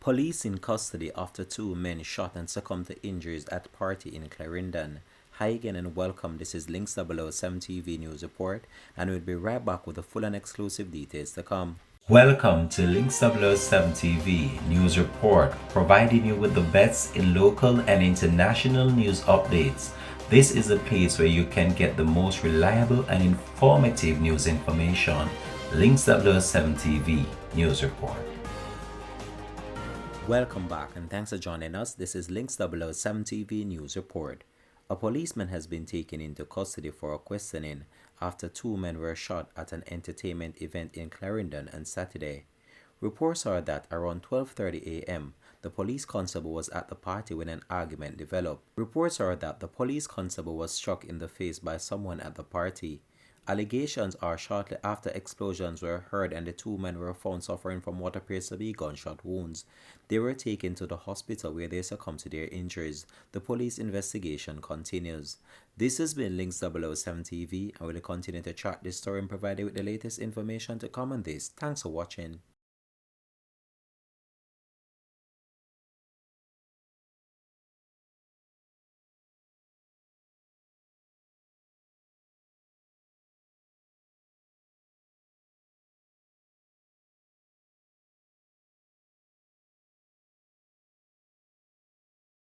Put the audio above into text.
Police in custody after two men shot and succumbed to injuries at party in Clarendon. Hi again and welcome. This is Links 007 TV News Report, and we'll be right back with the full and exclusive details to come. Welcome to Links 007 TV News Report, providing you with the best in local and international news updates. This is a place where you can get the most reliable and informative news information. Links 007 TV News Report. Welcome back and thanks for joining us. This is Links 007 TV News Report. A policeman has been taken into custody for a questioning after two men were shot at an entertainment event in Clarendon on Saturday. Reports are that around 12:30 a.m., the police constable was at the party when an argument developed. Reports are that the police constable was struck in the face by someone at the party. Allegations are shortly after explosions were heard and the two men were found suffering from what appears to be gunshot wounds. They were taken to the hospital where they succumbed to their injuries. The police investigation continues. This has been Links 007 TV, and we'll continue to track this story and provide you with the latest information to come on this. Thanks for watching.